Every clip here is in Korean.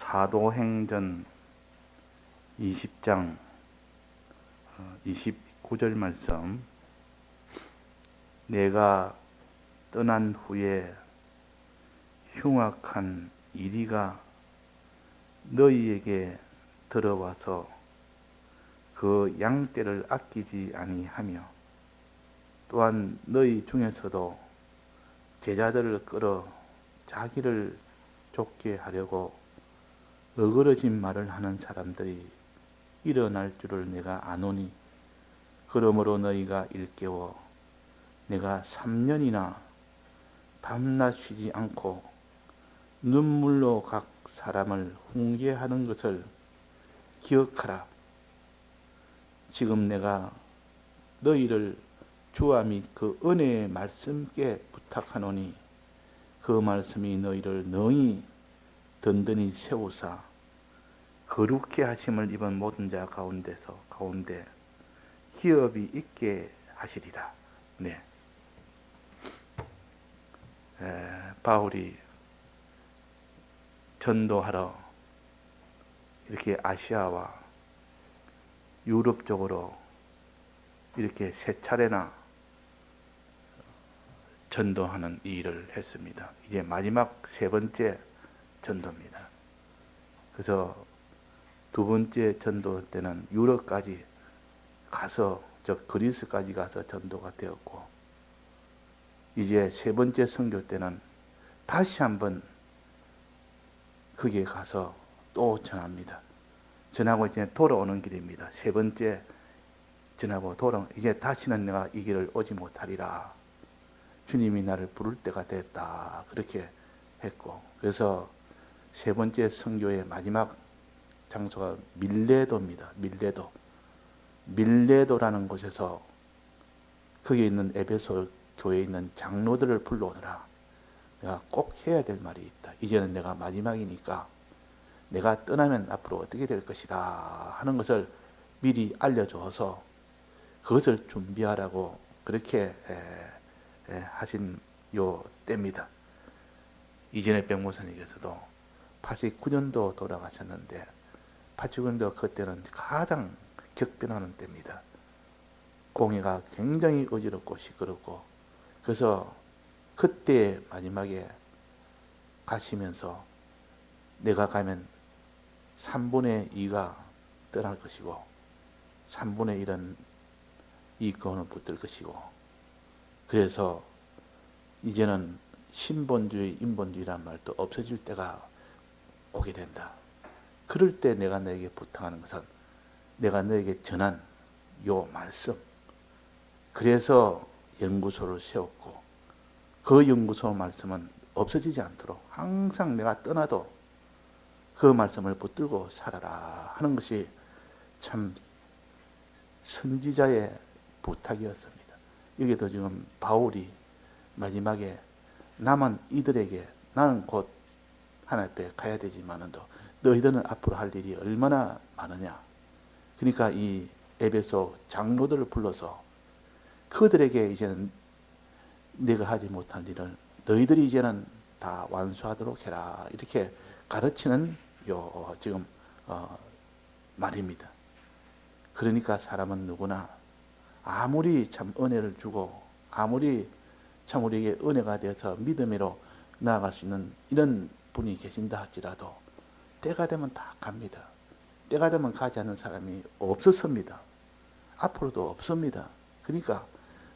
사도행전 20장 29절 말씀. 내가 떠난 후에 흉악한 이리가 너희에게 들어와서 그 양떼를 아끼지 아니하며 또한 너희 중에서도 제자들을 끌어 자기를 쫓게 하려고 어그러진 말을 하는 사람들이 일어날 줄을 내가 아노니, 그러므로 너희가 일깨워 내가 3년이나 밤낮 쉬지 않고 눈물로 각 사람을 훈계하는 것을 기억하라. 지금 내가 너희를 주와 및 그 은혜의 말씀께 부탁하노니 그 말씀이 너희를 능히 든든히 세우사 거룩해 하심을 입은 모든 자 가운데 기업이 있게 하시리라. 네. 바울이 전도하러 이렇게 아시아와 유럽 쪽으로 이렇게 세 차례나 전도하는 일을 했습니다. 이제 마지막 세 번째 전도입니다. 그래서 두 번째 전도 때는 유럽까지 가서 그리스까지 가서 전도가 되었고, 이제 세 번째 선교 때는 다시 한번 거기에 가서 또 전합니다. 전하고 이제 돌아오는 길입니다. 세 번째 전하고 이제 다시는 내가 이 길을 오지 못하리라. 주님이 나를 부를 때가 됐다. 그렇게 했고, 그래서 세 번째 선교의 마지막 장소가 밀레도입니다. 밀레도라는 곳에서 거기에 있는 에베소 교회에 있는 장로들을 불러오느라 내가 꼭 해야 될 말이 있다. 이제는 내가 마지막이니까 내가 떠나면 앞으로 어떻게 될 것이다 하는 것을 미리 알려줘서 그것을 준비하라고 그렇게 하신 요 때입니다. 이전에 백목사님께서도 89년도 돌아가셨는데 89년도 그때는 가장 격변하는 때입니다. 공회가 굉장히 어지럽고 시끄럽고, 그래서 그때 마지막에 가시면서 내가 가면 3분의 2가 떠날 것이고 3분의 1은 이권을 붙들 것이고, 그래서 이제는 신본주의, 인본주의란 말도 없어질 때가 오게 된다. 그럴 때 내가 너에게 부탁하는 것은 내가 너에게 전한 요 말씀. 그래서 연구소를 세웠고, 그 연구소 말씀은 없어지지 않도록 항상 내가 떠나도 그 말씀을 붙들고 살아라 하는 것이 참 선지자의 부탁이었습니다. 여기도 지금 바울이 마지막에 남은 이들에게 나는 곧 하나님 앞에 가야 되지만도 너희들은 앞으로 할 일이 얼마나 많으냐. 그러니까 이 에베소 장로들을 불러서 그들에게 이제는 내가 하지 못한 일을 너희들이 이제는 다 완수하도록 해라. 이렇게 가르치는 지금 말입니다. 그러니까 사람은 누구나 아무리 참 은혜를 주고 아무리 참 우리에게 은혜가 되어서 믿음으로 나아갈 수 있는 이런 분이 계신다 할지라도 때가 되면 다 갑니다. 때가 되면 가지 않는 사람이 없었습니다. 앞으로도 없습니다. 그러니까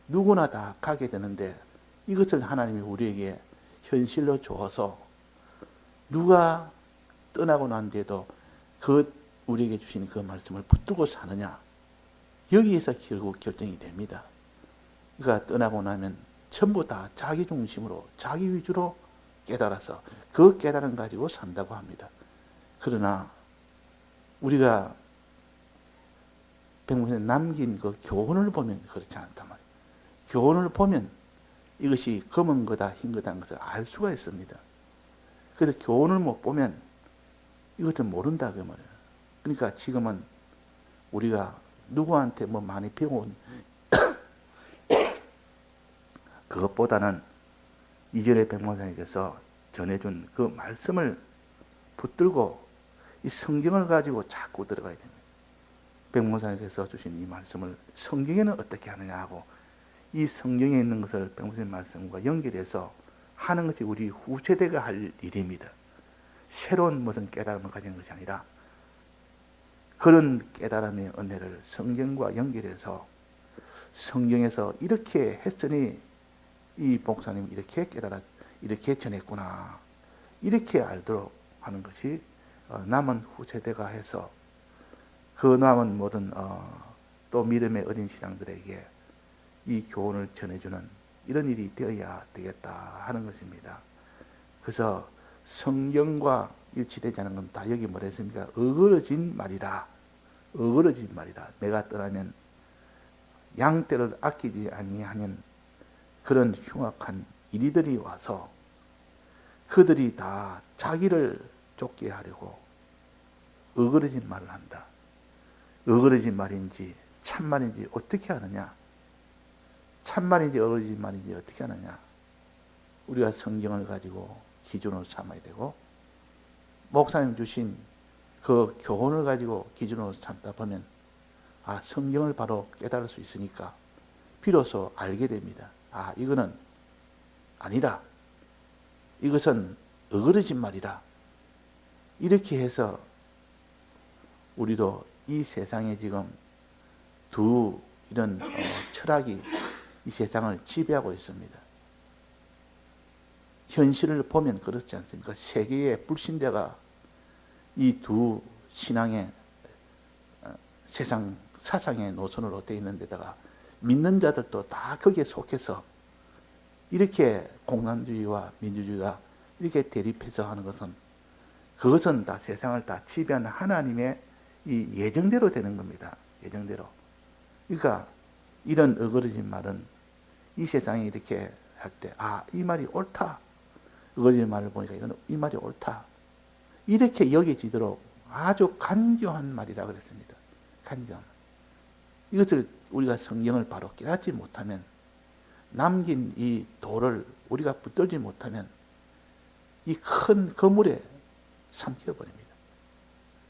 누구나 다 가게 되는데 이것을 하나님이 우리에게 현실로 주어서 누가 떠나고 난 뒤에도 우리에게 주신 그 말씀을 붙들고 사느냐, 여기에서 결국 결정이 됩니다. 그러니까 떠나고 나면 전부 다 자기 중심으로 자기 위주로 깨달아서 그 깨달음 가지고 산다고 합니다. 그러나 우리가 백문에 남긴 그 교훈을 보면 그렇지 않단 말이에요. 교훈을 보면 이것이 검은 거다 흰 거다는 것을 알 수가 있습니다. 그래서 교훈을 못 보면 이것을 모른다 그 말이에요. 그러니까 지금은 우리가 누구한테 뭐 많이 배운 그것보다는 이전에 백목사님께서 전해준 그 말씀을 붙들고 이 성경을 가지고 자꾸 들어가야 됩니다. 백목사님께서 주신 이 말씀을 성경에는 어떻게 하느냐 하고 이 성경에 있는 것을 백목사님 말씀과 연결해서 하는 것이 우리 후세대가 할 일입니다. 새로운 무슨 깨달음을 가진 것이 아니라 그런 깨달음의 은혜를 성경과 연결해서 성경에서 이렇게 했으니 이 목사님 이렇게 깨달아 이렇게 전했구나 이렇게 알도록 하는 것이 남은 후세대가 해서 그 남은 모든 또 믿음의 어린 신앙들에게 이 교훈을 전해주는 이런 일이 되어야 되겠다 하는 것입니다. 그래서 성경과 일치되지 않은 건 다 여기 뭐라 했습니까? 어그러진 말이라. 어그러진 말이라. 내가 떠나면 양떼를 아끼지 아니하는 그런 흉악한 이리들이 와서 그들이 다 자기를 쫓게 하려고 어그러진 말을 한다. 어그러진 말인지 참말인지 어떻게 하느냐? 참말인지 어그러진 말인지 어떻게 하느냐? 우리가 성경을 가지고 기준으로 삼아야 되고 목사님 주신 그 교훈을 가지고 기준으로 삼다 보면 성경을 바로 깨달을 수 있으니까 비로소 알게 됩니다. 이거는 아니라 이것은 어그러진 말이라. 이렇게 해서 우리도 이 세상에 지금 두 이런 철학이 이 세상을 지배하고 있습니다. 현실을 보면 그렇지 않습니까? 세계의 불신자가 이 두 신앙의 세상 사상의 노선으로 되어 있는 데다가 믿는 자들도 다 거기에 속해서 이렇게 공산주의와 민주주의가 이렇게 대립해서 하는 것은 그것은 다 세상을 다 지배하는 하나님의 이 예정대로 되는 겁니다. 예정대로. 그러니까 이런 어그러진 말은 이 세상에 이렇게 할 때 이 말이 옳다. 어그러진 말을 보니까 이 말이 옳다. 이렇게 여겨지도록 아주 간교한 말이라 그랬습니다. 간교한. 이것을 우리가 성경을 바로 깨닫지 못하면 남긴 이 돌을 우리가 붙들지 못하면 이 큰 그물에 삼켜버립니다.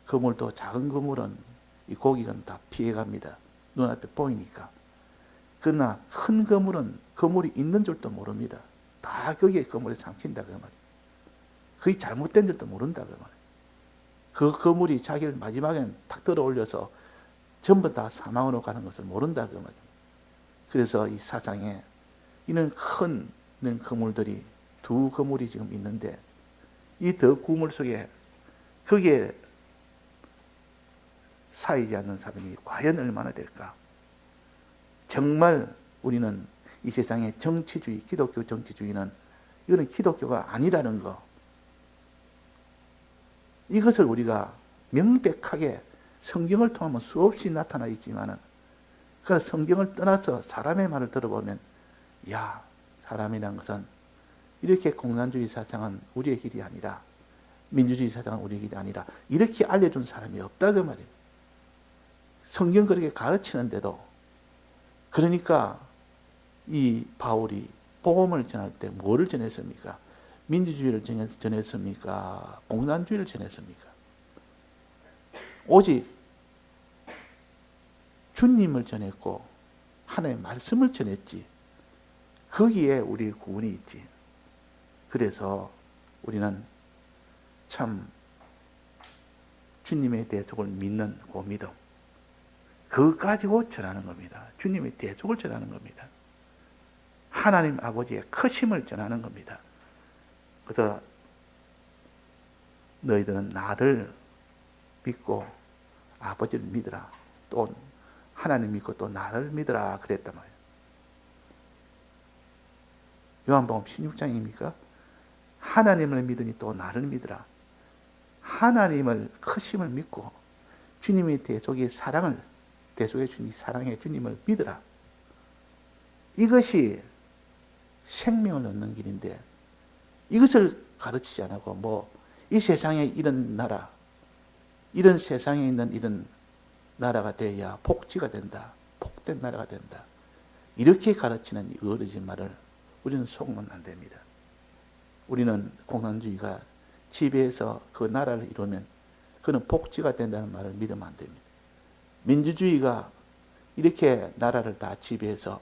그물도 작은 그물은 이 고기는 다 피해갑니다. 눈앞에 보이니까. 그러나 큰 그물은 그물이 있는 줄도 모릅니다. 다 거기에 그물에 삼킨다 그 말이에요. 그게 잘못된 줄도 모른다 그 말이에요. 그 그물이 자기를 마지막엔 탁 들어 올려서 전부 다 사망으로 가는 것을 모른다 그 말이에요. 그래서 이 사상에 이런 큰 이런 그물들이 두 그물이 지금 있는데 이 더 그물 속에 거기에 쌓이지 않는 사람이 과연 얼마나 될까? 정말 우리는 이 세상의 정치주의, 기독교 정치주의는 이거는 기독교가 아니라는 거. 이것을 우리가 명백하게 성경을 통하면 수없이 나타나 있지만은 그 성경을 떠나서 사람의 말을 들어보면 사람이란 것은 이렇게 공산주의 사상은 우리의 길이 아니라 민주주의 사상은 우리의 길이 아니라 이렇게 알려준 사람이 없다 그 말이에요. 성경 그렇게 가르치는데도 그러니까 이 바울이 복음을 전할 때 뭐를 전했습니까? 민주주의를 전했습니까? 공산주의를 전했습니까? 오직 주님을 전했고 하나님의 말씀을 전했지. 거기에 우리 구원이 있지. 그래서 우리는 참 주님의 대속을 믿는 그 믿음 그거 가지고 전하는 겁니다. 주님의 대속을 전하는 겁니다. 하나님 아버지의 크심을 전하는 겁니다. 그래서 너희들은 나를 믿고 아버지를 믿으라. 또 하나님 믿고 또 나를 믿으라 그랬단 말이에요. 요한복음 16장입니까? 하나님을 믿으니 또 나를 믿으라. 하나님을 크심을 믿고 주님의 대속의 사랑을 대속의 주님 사랑의 주님을 믿으라. 이것이 생명을 얻는 길인데 이것을 가르치지 않고 이 세상에 이런 나라 이런 세상에 있는 이런 나라가 되어야 복지가 된다. 복된 나라가 된다. 이렇게 가르치는 이 어르신 말을 우리는 속으면 안 됩니다. 우리는 공산주의가 지배해서 그 나라를 이루면 그는 복지가 된다는 말을 믿으면 안 됩니다. 민주주의가 이렇게 나라를 다 지배해서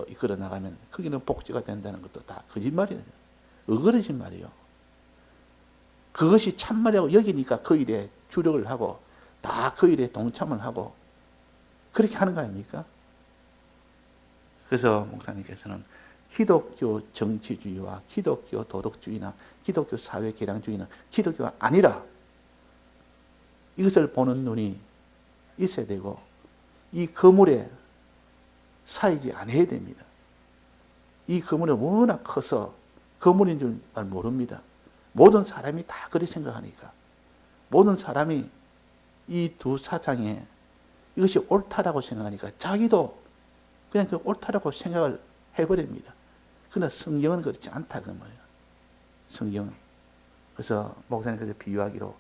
이끌어 나가면 거기는 복지가 된다는 것도 다 거짓말이에요. 어그러진 말이에요. 그것이 참말이라고 여기니까 그 일에 주력을 하고 다 그 일에 동참을 하고 그렇게 하는 거 아닙니까? 그래서 목사님께서는 기독교 정치주의와 기독교 도덕주의나 기독교 사회 개량주의는 기독교가 아니라 이것을 보는 눈이 있어야 되고 이 거물에 쌓이지 않아야 됩니다. 이 거물이 워낙 커서 거물인 줄 모릅니다. 모든 사람이 다 그렇게 생각하니까 모든 사람이 이 두 사상에 이것이 옳다라고 생각하니까 자기도 그냥 그 옳다라고 생각을 해버립니다. 그러나 성경은 그렇지 않다 그 말이에요. 성경은. 그래서 목사님께서 비유하기로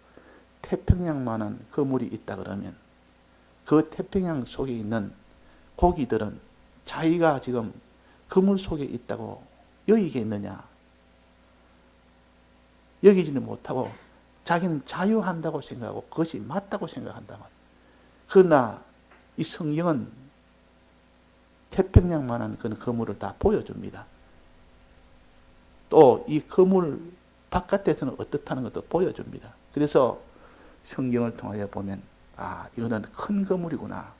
태평양만한 거물이 있다 그러면 그 태평양 속에 있는 고기들은 자기가 지금 그물 속에 있다고 여기겠느냐? 여기지는 못하고 자기는 자유한다고 생각하고 그것이 맞다고 생각한다. 그러나 이 성경은 태평양만한 그런 거물을 다 보여줍니다. 또 이 거물 바깥에서는 어떻다는 것도 보여줍니다. 그래서 성경을 통하여 보면 이거는 큰 거물이구나.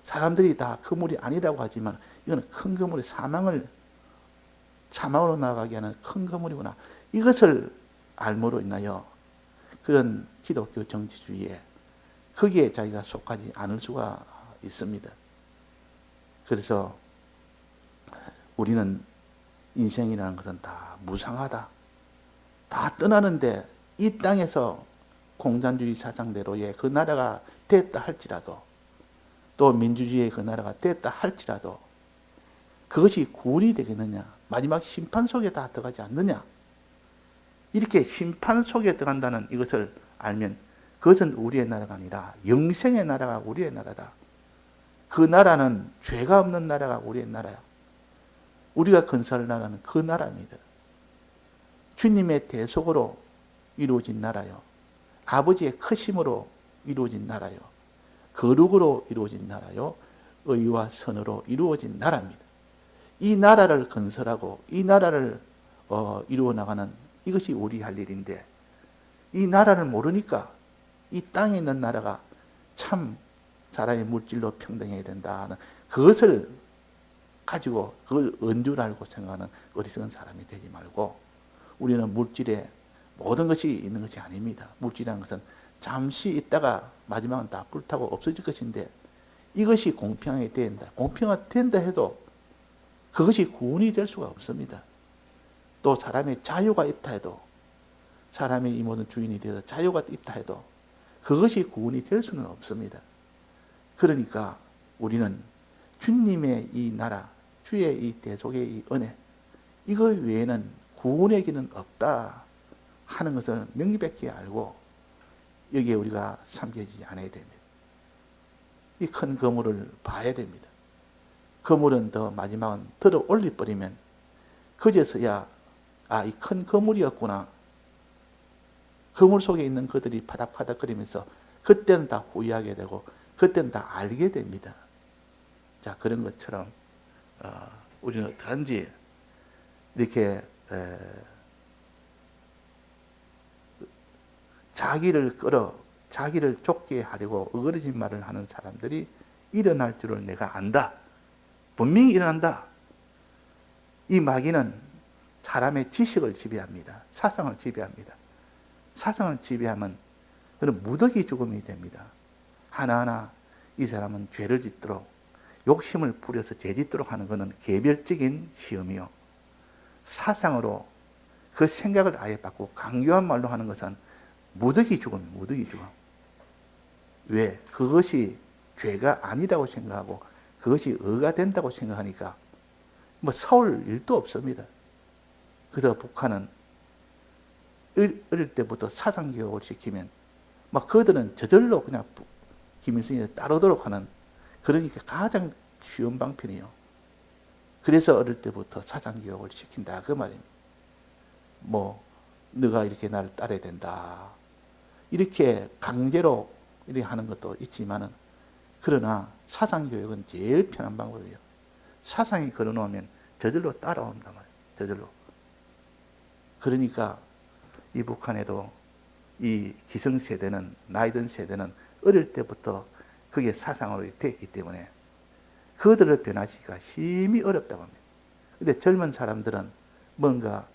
사람들이 다 거물이 아니라고 하지만 이거는 큰 거물이 사망으로 나가게 하는 큰 거물이구나. 이것을 알므로 인하여 그런 기독교 정치주의에 거기에 자기가 속하지 않을 수가 있습니다. 그래서 우리는 인생이라는 것은 다 무상하다. 다 떠나는데 이 땅에서 공산주의 사상대로의 그 나라가 됐다 할지라도 또 민주주의의 그 나라가 됐다 할지라도 그것이 구원이 되겠느냐? 마지막 심판 속에 다 들어가지 않느냐? 이렇게 심판 속에 들어간다는 이것을 알면 그것은 우리의 나라가 아니라 영생의 나라가 우리의 나라다. 그 나라는 죄가 없는 나라가 우리의 나라야. 우리가 건설할 나라는 그 나라입니다. 주님의 대속으로 이루어진 나라요. 아버지의 크심으로 이루어진 나라요. 거룩으로 이루어진 나라요. 의와 선으로 이루어진 나라입니다. 이 나라를 건설하고 이 나라를 이루어 나가는 이것이 우리 할 일인데 이 나라를 모르니까 이 땅에 있는 나라가 참 사람이 물질로 평등해야 된다 하는 그것을 가지고 그걸 은줄 알고 생각하는 어리석은 사람이 되지 말고 우리는 물질에 모든 것이 있는 것이 아닙니다. 물질이라는 것은 잠시 있다가 마지막은 다 불타고 없어질 것인데 이것이 공평하게 된다. 공평하게 된다 해도 그것이 구원이 될 수가 없습니다. 또 사람의 자유가 있다 해도 사람이 이 모든 주인이 되어서 자유가 있다 해도 그것이 구원이 될 수는 없습니다. 그러니까 우리는 주님의 이 나라, 주의 이 대속의 이 은혜 이거 외에는 구원의 길은 없다 하는 것을 명백히 알고 여기에 우리가 삼켜지지 않아야 됩니다. 이 큰 거물을 봐야 됩니다. 거물은 더 마지막은 들어 올려버리면 그제서야 이 큰 거물이었구나. 거물 속에 있는 그들이 파닥파닥거리면서 그때는 다 후회하게 되고 그때는 다 알게 됩니다. 자, 그런 것처럼 우리는 어떠한지 이렇게 자기를 좁게 하려고 어그러진 말을 하는 사람들이 일어날 줄을 내가 안다. 분명히 일어난다. 이 마귀는 사람의 지식을 지배합니다. 사상을 지배합니다. 사상을 지배하면 그는 무더기 죽음이 됩니다. 하나하나 이 사람은 죄를 짓도록 욕심을 부려서 죄 짓도록 하는 것은 개별적인 시험이요. 사상으로 그 생각을 아예 바꾸고 강교한 말로 하는 것은 무더기 죽음, 무더기 죽음. 왜? 그것이 죄가 아니라고 생각하고 그것이 의가 된다고 생각하니까 서울 일도 없습니다. 그래서 북한은 어릴 때부터 사상교육을 시키면 그들은 저절로 그냥 김일성이 따르도록 하는 그러니까 가장 쉬운 방편이에요. 그래서 어릴 때부터 사상교육을 시킨다 그 말입니다. 너가 이렇게 나를 따라야 된다. 이렇게 강제로 이렇게 하는 것도 있지만은, 그러나 사상교육은 제일 편한 방법이에요. 사상이 걸어놓으면 저절로 따라온단 말이에요. 저절로. 그러니까 이 북한에도 이 기성세대는, 나이 든 세대는 어릴 때부터 그게 사상으로 됐기 때문에 그들을 변화시키기가 심히 어렵다고 합니다. 근데 젊은 사람들은 뭔가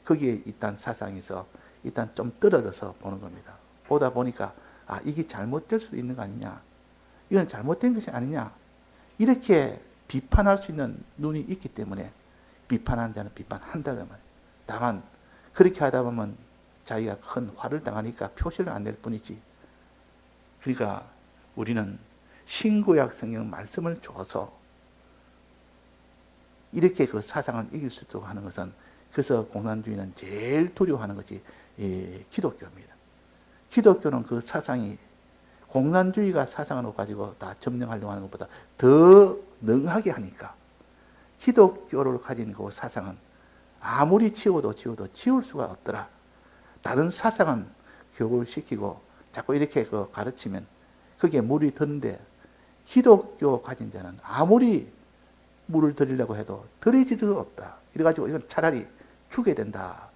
거기에 일단 사상에서 일단 좀 떨어져서 보는 겁니다. 보다 보니까 아, 이게 잘못될 수도 있는 거 아니냐, 이건 잘못된 것이 아니냐, 이렇게 비판할 수 있는 눈이 있기 때문에 비판하는 자는 비판한다고 말이에요. 다만 그렇게 하다 보면 자기가 큰 화를 당하니까 표시를 안 낼 뿐이지. 그러니까 우리는 신구약 성경 말씀을 줘서 이렇게 그 사상을 이길 수 있도록 하는 것은, 그래서 공산주의는 제일 두려워하는 것이 기독교입니다. 기독교는 그 사상이 공산주의가 사상을 가지고 다 점령하려고 하는 것보다 더 능하게 하니까, 기독교를 가진 그 사상은 아무리 지워도 지울 수가 없더라. 다른 사상은 교육을 시키고 자꾸 이렇게 그 가르치면 그게 물이 드는데, 기독교 가진 자는 아무리 물을 드리려고 해도 드리지도 없다. 이래가지고 이건 차라리 죽게 된다.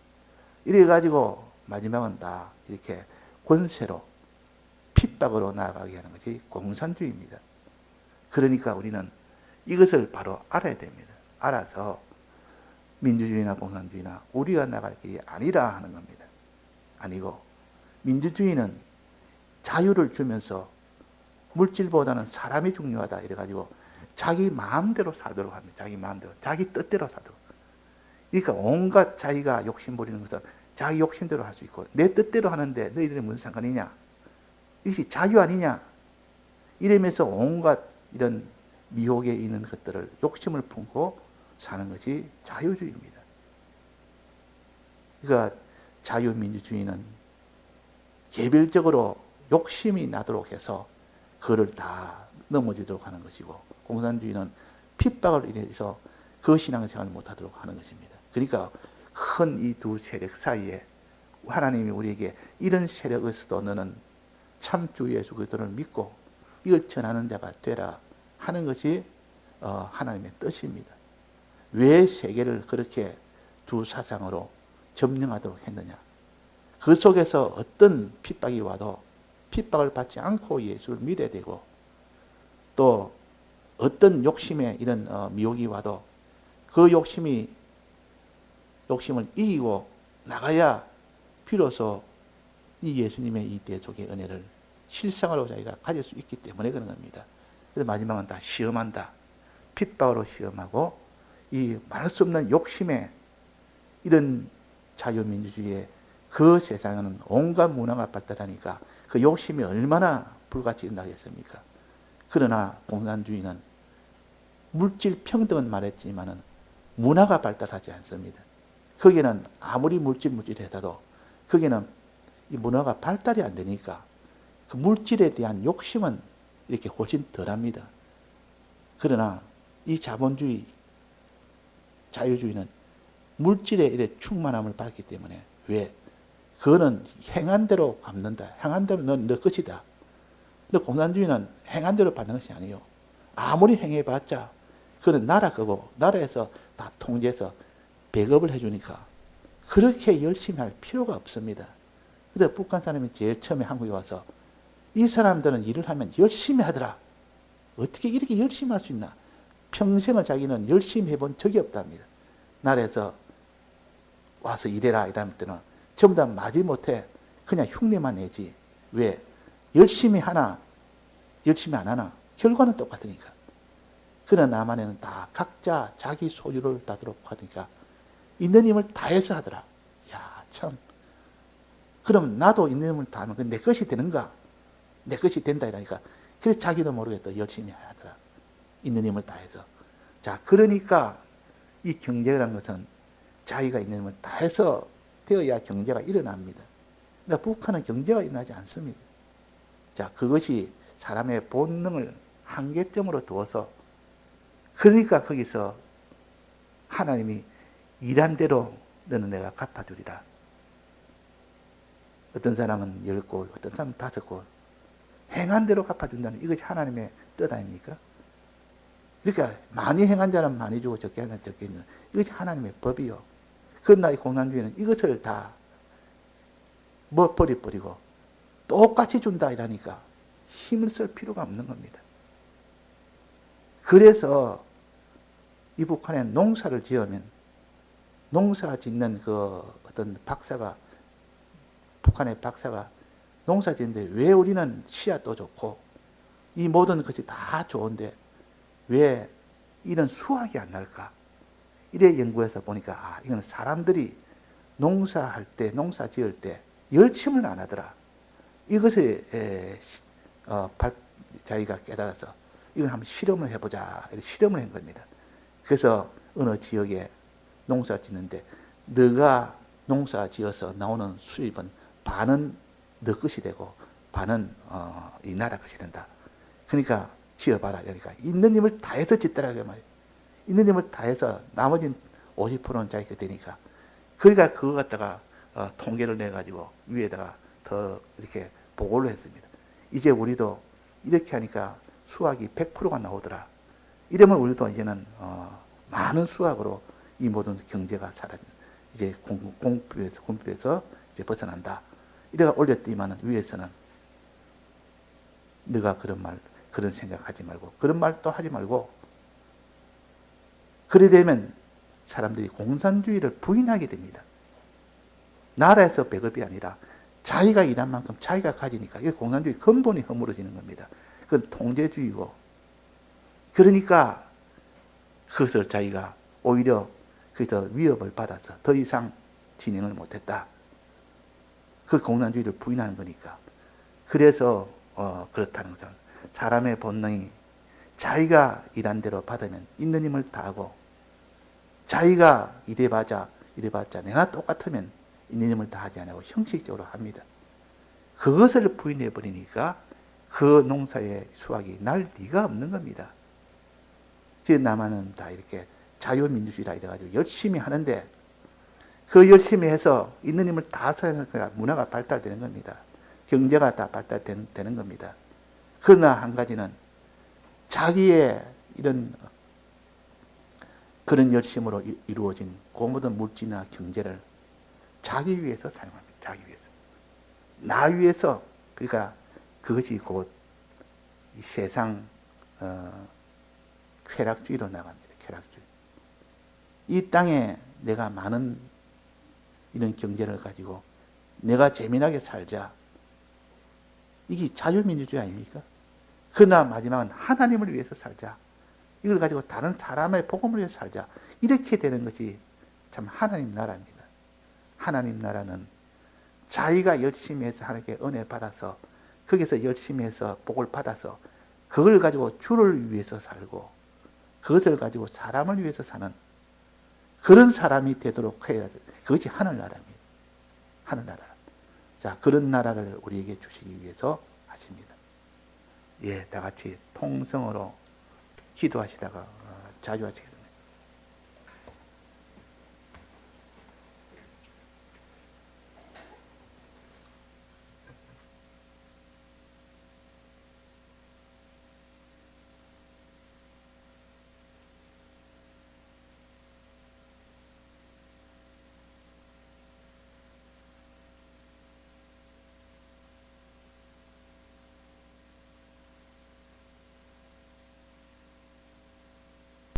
이래가지고 마지막은 다 이렇게 권세로, 핍박으로 나아가게 하는 것이 공산주의입니다. 그러니까 우리는 이것을 바로 알아야 됩니다. 알아서 민주주의나 공산주의나 우리가 나갈 길이 아니라 하는 겁니다. 아니고, 민주주의는 자유를 주면서 물질보다는 사람이 중요하다 이래가지고 자기 마음대로 살도록 합니다. 자기 마음대로, 자기 뜻대로 살도록. 그러니까 온갖 자기가 욕심 부리는 것은 자기 욕심대로 할 수 있고, 내 뜻대로 하는데 너희들이 무슨 상관이냐, 이것이 자유 아니냐, 이러면서 온갖 이런 미혹에 있는 것들을 욕심을 품고 사는 것이 자유주의입니다. 그러니까 자유민주주의는 개별적으로 욕심이 나도록 해서 그를 다 넘어지도록 하는 것이고, 공산주의는 핍박을 인해서 그 신앙생활을 못하도록 하는 것입니다. 그러니까 큰 이 두 세력 사이에 하나님이 우리에게 이런 세력에서도 너는 참 주 예수 그리스도를 믿고 이걸 전하는 자가 되라 하는 것이 하나님의 뜻입니다. 왜 세계를 그렇게 두 사상으로 점령하도록 했느냐? 그 속에서 어떤 핍박이 와도 핍박을 받지 않고 예수를 믿어야 되고, 또 어떤 욕심에 이런 미혹이 와도 그 욕심을 이기고 나가야 비로소 이 예수님의 이 대속의 은혜를 실상으로 자기가 가질 수 있기 때문에 그런 겁니다. 그래서 마지막은 다 시험한다. 핍박으로 시험하고, 이 말할 수 없는 욕심에, 이런 자유민주주의의 그 세상에는 온갖 문화가 발달하니까 그 욕심이 얼마나 불같이 일어나겠습니까? 그러나 공산주의는 물질 평등은 말했지만은 문화가 발달하지 않습니다. 거기는 아무리 물질해도 거기는 이 문화가 발달이 안 되니까 그 물질에 대한 욕심은 이렇게 훨씬 덜합니다. 그러나 이 자본주의, 자유주의는 물질에 이래 충만함을 받기 때문에, 왜? 그거는 행한 대로 갚는다. 행한 대로 너 것이다. 근데 공산주의는 행한 대로 받는 것이 아니에요. 아무리 행해봤자 그건 나라 거고, 나라에서 다 통제해서 배급을 해주니까 그렇게 열심히 할 필요가 없습니다. 근데 북한 사람이 제일 처음에 한국에 와서 이 사람들은 일을 하면 열심히 하더라. 어떻게 이렇게 열심히 할 수 있나? 평생을 자기는 열심히 해본 적이 없답니다. 나라에서 와서 일해라 이럴 때는 전부 다 마지못해 그냥 흉내만 내지. 왜? 열심히 하나, 열심히 안 하나? 결과는 똑같으니까. 그러나 남한에는 다 각자 자기 소유를 다도록 하니까 있는 힘을 다해서 하더라. 야, 참. 그럼 나도 있는 힘을 다하면 내 것이 되는가? 내 것이 된다 이러니까. 그래서 자기도 모르게 또 열심히 하더라. 있는 힘을 다해서. 자, 그러니까 이 경제라는 것은 자기가 있는 힘을 다해서 되어야 경제가 일어납니다. 그러니까 북한은 경제가 일어나지 않습니다. 자, 그것이 사람의 본능을 한계점으로 두어서, 그러니까 거기서 하나님이 일한 대로 너는 내가 갚아주리라. 어떤 사람은 10골, 어떤 사람은 5골. 행한 대로 갚아준다는 이것이 하나님의 뜻 아닙니까? 그러니까 많이 행한 자는 많이 주고 적게 한 자는 적게 주는 이것이 하나님의 법이요. 그러나 이 공산주의는 이것을 다 버리고 똑같이 준다 이러니까 힘을 쓸 필요가 없는 겁니다. 그래서 이 북한에 농사를 지으면 농사 짓는 그 어떤 박사가 북한의 박사가 농사 짓는데 왜 우리는 씨앗도 좋고 이 모든 것이 다 좋은데 왜 이런 수확이 안 날까? 이래 연구해서 보니까 아 이건 사람들이 농사할 때 농사 지을 때 열심을 안 하더라. 이것을 자기가 깨달아서 이건 한번 실험을 해보자. 이렇게 실험을 한 겁니다. 그래서 어느 지역에 농사 짓는데 너가 농사 지어서 나오는 수입은 반은 너 것이 되고 반은 이 나라 것이 된다. 그러니까 지어봐라. 그러니까 있는 힘을 다해서 짓더라고요. 말이에요. 있는 힘을 다해서 나머지는 50%는 자기가 되니까. 그러니까 그거 갖다가 통계를 내가지고 위에다가 더 이렇게 보고를 했습니다. 이제 우리도 이렇게 하니까 수확이 100%가 나오더라. 이러면 우리도 이제는 많은 수확으로 이 모든 경제가 이제 공급에서 이제 벗어난다. 이래가 올렸더니만 위에서는 네가 그런 생각하지 말고 그런 말도 하지 말고 그래 되면 사람들이 공산주의를 부인하게 됩니다. 나라에서 배급이 아니라 자기가 일한 만큼 자기가 가지니까 이게 공산주의 근본이 허물어지는 겁니다. 그건 통제주의고 그러니까 그것을 자기가 오히려 그래서 위협을 받아서 더 이상 진행을 못했다. 그 공산주의를 부인하는 거니까. 그래서 그렇다는 것은 사람의 본능이 자기가 일한 대로 받으면 있는 힘을 다하고 자기가 이래봤자 내가 똑같으면 있는 힘을 다하지 않고 형식적으로 합니다. 그것을 부인해 버리니까 그 농사의 수확이 날 리가 없는 겁니다. 지금 남한은 다 이렇게 자유민주주의라 이래가지고 열심히 하는데 그 열심히 해서 있는 힘을 다 써야 문화가 발달되는 겁니다. 경제가 다 발달되는 겁니다. 그러나 한 가지는 자기의 이런 그런 열심으로 이루어진 그 모든 물질이나 경제를 자기 위해서 사용합니다. 자기 위해서. 나 위해서. 그러니까 그것이 곧 이 세상 쾌락주의로 나갑니다. 쾌락주의. 이 땅에 내가 많은 이런 경제를 가지고 내가 재미나게 살자. 이게 자유민주주의 아닙니까? 그러나 마지막은 하나님을 위해서 살자. 이걸 가지고 다른 사람의 복음을 위해서 살자. 이렇게 되는 것이 참 하나님 나라입니다. 하나님 나라는 자기가 열심히 해서 하나님께 은혜 받아서 거기서 열심히 해서 복을 받아서 그걸 가지고 주를 위해서 살고 그것을 가지고 사람을 위해서 사는 그런 사람이 되도록 해야 돼. 그것이 하늘나라입니다. 하늘나라. 자, 그런 나라를 우리에게 주시기 위해서 하십니다. 예, 다 같이 통성으로 기도하시다가 자주 하시겠습니다.